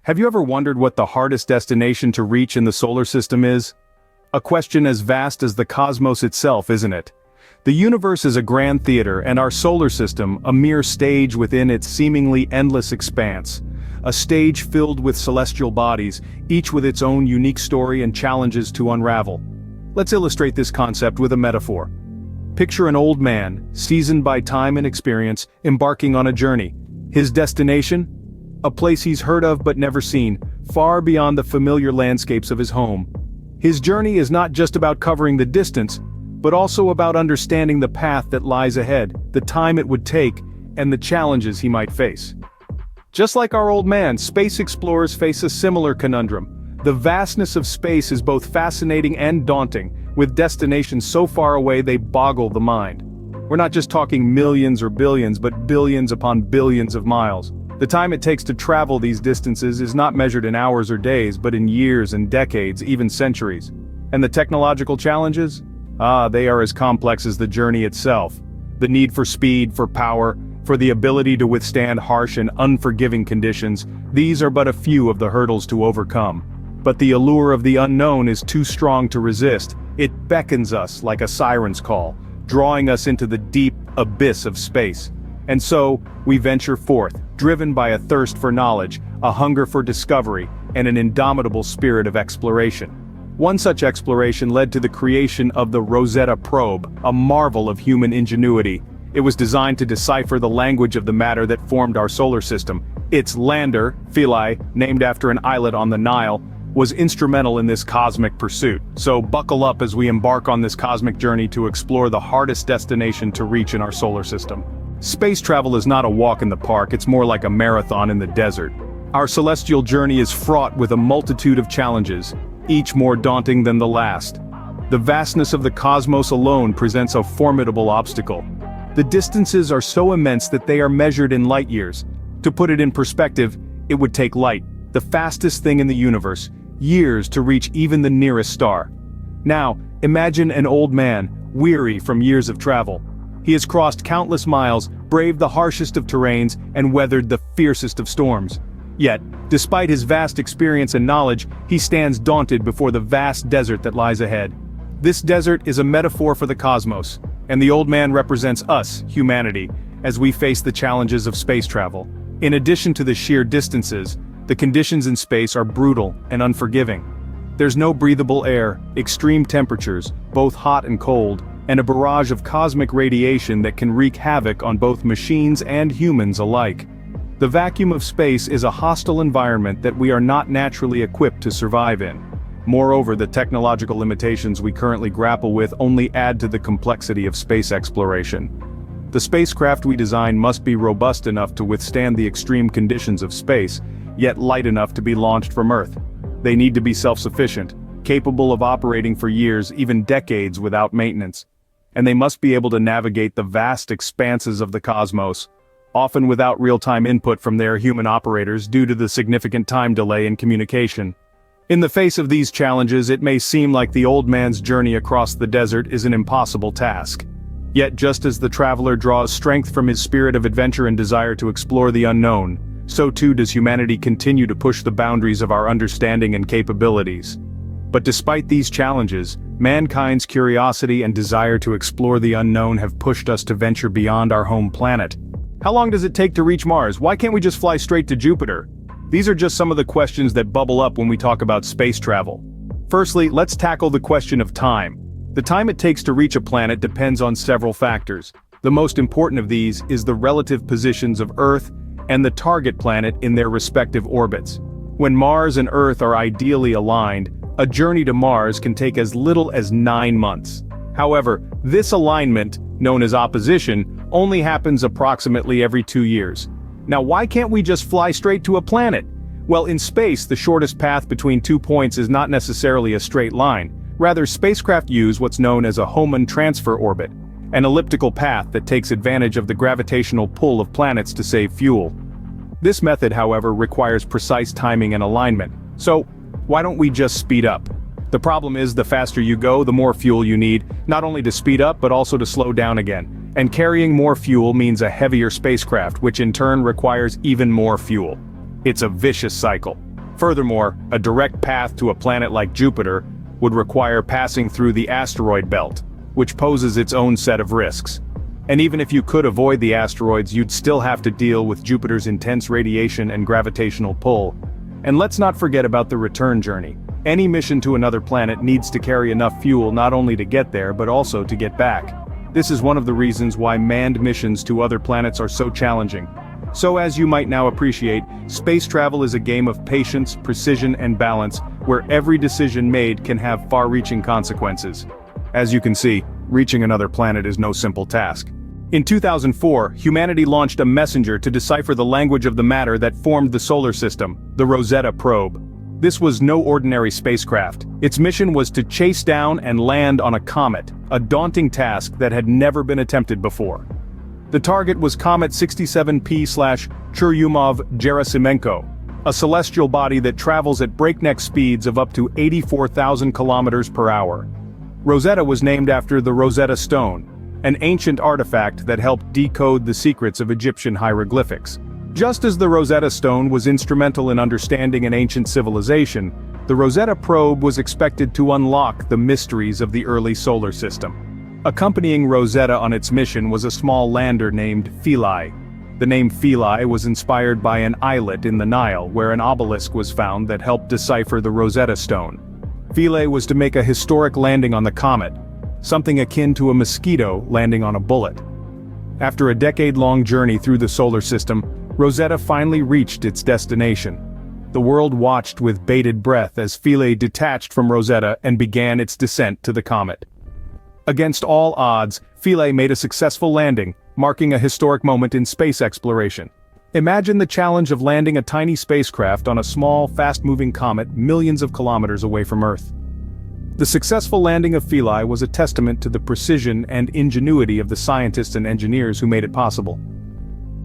Have you ever wondered what the hardest destination to reach in the solar system is? A question as vast as the cosmos itself, isn't it? The universe is a grand theater and our solar system a mere stage within its seemingly endless expanse. A stage filled with celestial bodies, each with its own unique story and challenges to unravel. Let's illustrate this concept with a metaphor. Picture an old man, seasoned by time and experience, embarking on a journey. His destination? A place he's heard of but never seen, far beyond the familiar landscapes of his home. His journey is not just about covering the distance, but also about understanding the path that lies ahead, the time it would take, and the challenges he might face. Just like our old man, space explorers face a similar conundrum. The vastness of space is both fascinating and daunting, with destinations so far away they boggle the mind. We're not just talking millions or billions, but billions upon billions of miles. The time it takes to travel these distances is not measured in hours or days, but in years and decades, even centuries. And the technological challenges? They are as complex as the journey itself. The need for speed, for power, for the ability to withstand harsh and unforgiving conditions, these are but a few of the hurdles to overcome. But the allure of the unknown is too strong to resist. It beckons us like a siren's call, drawing us into the deep abyss of space. And so, we venture forth, driven by a thirst for knowledge, a hunger for discovery, and an indomitable spirit of exploration. One such exploration led to the creation of the Rosetta probe, a marvel of human ingenuity. It was designed to decipher the language of the matter that formed our solar system. Its lander, Philae, named after an islet on the Nile, was instrumental in this cosmic pursuit. So buckle up as we embark on this cosmic journey to explore the hardest destination to reach in our solar system. Space travel is not a walk in the park, it's more like a marathon in the desert. Our celestial journey is fraught with a multitude of challenges, each more daunting than the last. The vastness of the cosmos alone presents a formidable obstacle. The distances are so immense that they are measured in light years. To put it in perspective, it would take light, the fastest thing in the universe, years to reach even the nearest star. Now, imagine an old man, weary from years of travel. He has crossed countless miles, braved the harshest of terrains, and weathered the fiercest of storms. Yet, despite his vast experience and knowledge, he stands daunted before the vast desert that lies ahead. This desert is a metaphor for the cosmos, and the old man represents us, humanity, as we face the challenges of space travel. In addition to the sheer distances, the conditions in space are brutal and unforgiving. There's no breathable air, extreme temperatures, both hot and cold, and a barrage of cosmic radiation that can wreak havoc on both machines and humans alike. The vacuum of space is a hostile environment that we are not naturally equipped to survive in. Moreover, the technological limitations we currently grapple with only add to the complexity of space exploration. The spacecraft we design must be robust enough to withstand the extreme conditions of space, yet light enough to be launched from Earth. They need to be self-sufficient, capable of operating for years, even decades without maintenance. And they must be able to navigate the vast expanses of the cosmos, often without real-time input from their human operators due to the significant time delay in communication. In the face of these challenges, it may seem like the old man's journey across the desert is an impossible task. Yet just as the traveler draws strength from his spirit of adventure and desire to explore the unknown, so too does humanity continue to push the boundaries of our understanding and capabilities. But despite these challenges, mankind's curiosity and desire to explore the unknown have pushed us to venture beyond our home planet. How long does it take to reach Mars? Why can't we just fly straight to Jupiter? These are just some of the questions that bubble up when we talk about space travel. Firstly, let's tackle the question of time. The time it takes to reach a planet depends on several factors. The most important of these is the relative positions of Earth and the target planet in their respective orbits. When Mars and Earth are ideally aligned, a journey to Mars can take as little as 9 months. However, this alignment, known as opposition, only happens approximately every 2 years. Now, why can't we just fly straight to a planet? Well, in space, the shortest path between 2 points is not necessarily a straight line. Rather, spacecraft use what's known as a Hohmann transfer orbit, an elliptical path that takes advantage of the gravitational pull of planets to save fuel. This method, however, requires precise timing and alignment. So, why don't we just speed up? The problem is the faster you go, the more fuel you need, not only to speed up but also to slow down again. And carrying more fuel means a heavier spacecraft, which in turn requires even more fuel. It's a vicious cycle. Furthermore, a direct path to a planet like Jupiter would require passing through the asteroid belt, which poses its own set of risks. And even if you could avoid the asteroids, you'd still have to deal with Jupiter's intense radiation and gravitational pull. And let's not forget about the return journey. Any mission to another planet needs to carry enough fuel not only to get there but also to get back. This is one of the reasons why manned missions to other planets are so challenging. So as you might now appreciate, space travel is a game of patience, precision, and balance, where every decision made can have far-reaching consequences. As you can see, reaching another planet is no simple task. In 2004, humanity launched a messenger to decipher the language of the matter that formed the solar system, the Rosetta probe. This was no ordinary spacecraft. Its mission was to chase down and land on a comet, a daunting task that had never been attempted before. The target was Comet 67P/churyumov-gerasimenko, a celestial body that travels at breakneck speeds of up to 84,000 kilometers per hour. Rosetta was named after the Rosetta Stone, an ancient artifact that helped decode the secrets of Egyptian hieroglyphics. Just as the Rosetta Stone was instrumental in understanding an ancient civilization, the Rosetta probe was expected to unlock the mysteries of the early solar system. Accompanying Rosetta on its mission was a small lander named Philae. The name Philae was inspired by an islet in the Nile where an obelisk was found that helped decipher the Rosetta Stone. Philae was to make a historic landing on the comet, something akin to a mosquito landing on a bullet. After a decade-long journey through the solar system, Rosetta finally reached its destination. The world watched with bated breath as Philae detached from Rosetta and began its descent to the comet. Against all odds, Philae made a successful landing, marking a historic moment in space exploration. Imagine the challenge of landing a tiny spacecraft on a small, fast-moving comet millions of kilometers away from Earth. The successful landing of Philae was a testament to the precision and ingenuity of the scientists and engineers who made it possible.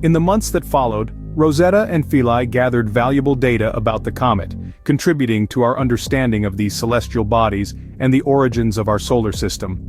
In the months that followed, Rosetta and Philae gathered valuable data about the comet, contributing to our understanding of these celestial bodies and the origins of our solar system.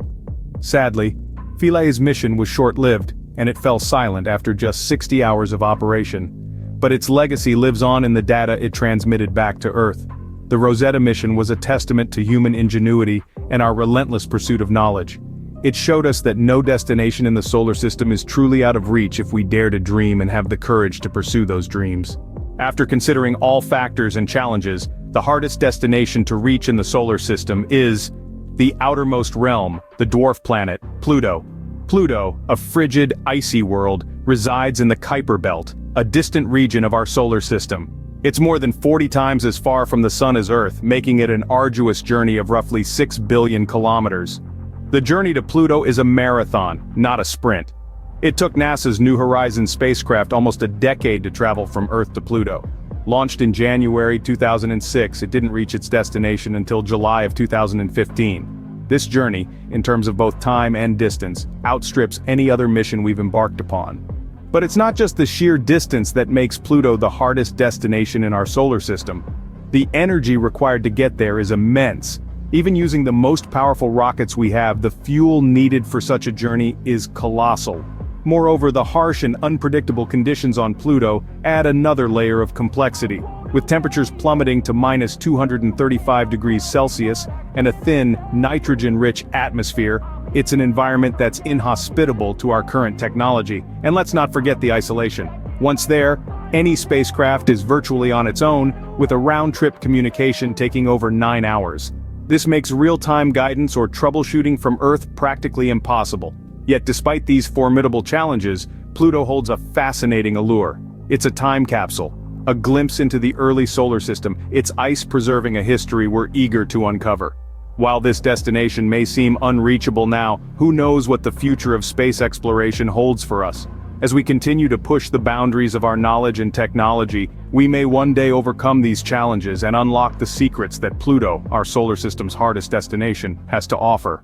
Sadly, Philae's mission was short-lived, and it fell silent after just 60 hours of operation. But its legacy lives on in the data it transmitted back to Earth. The Rosetta mission was a testament to human ingenuity and our relentless pursuit of knowledge. It showed us that no destination in the solar system is truly out of reach if we dare to dream and have the courage to pursue those dreams. After considering all factors and challenges, the hardest destination to reach in the solar system is the outermost realm, the dwarf planet, Pluto. Pluto, a frigid, icy world, resides in the Kuiper Belt, a distant region of our solar system. It's more than 40 times as far from the Sun as Earth, making it an arduous journey of roughly 6 billion kilometers. The journey to Pluto is a marathon, not a sprint. It took NASA's New Horizons spacecraft almost a decade to travel from Earth to Pluto. Launched in January 2006, it didn't reach its destination until July of 2015. This journey, in terms of both time and distance, outstrips any other mission we've embarked upon. But it's not just the sheer distance that makes Pluto the hardest destination in our solar system. The energy required to get there is immense. Even using the most powerful rockets we have, the fuel needed for such a journey is colossal. Moreover, the harsh and unpredictable conditions on Pluto add another layer of complexity. With temperatures plummeting to minus 235 degrees Celsius and a thin, nitrogen-rich atmosphere, it's an environment that's inhospitable to our current technology. And let's not forget the isolation. Once there, any spacecraft is virtually on its own, with a round-trip communication taking over 9 hours. This makes real-time guidance or troubleshooting from Earth practically impossible. Yet despite these formidable challenges, Pluto holds a fascinating allure. It's a time capsule, a glimpse into the early solar system, its ice preserving a history we're eager to uncover. While this destination may seem unreachable now, who knows what the future of space exploration holds for us? As we continue to push the boundaries of our knowledge and technology, we may one day overcome these challenges and unlock the secrets that Pluto, our solar system's hardest destination, has to offer.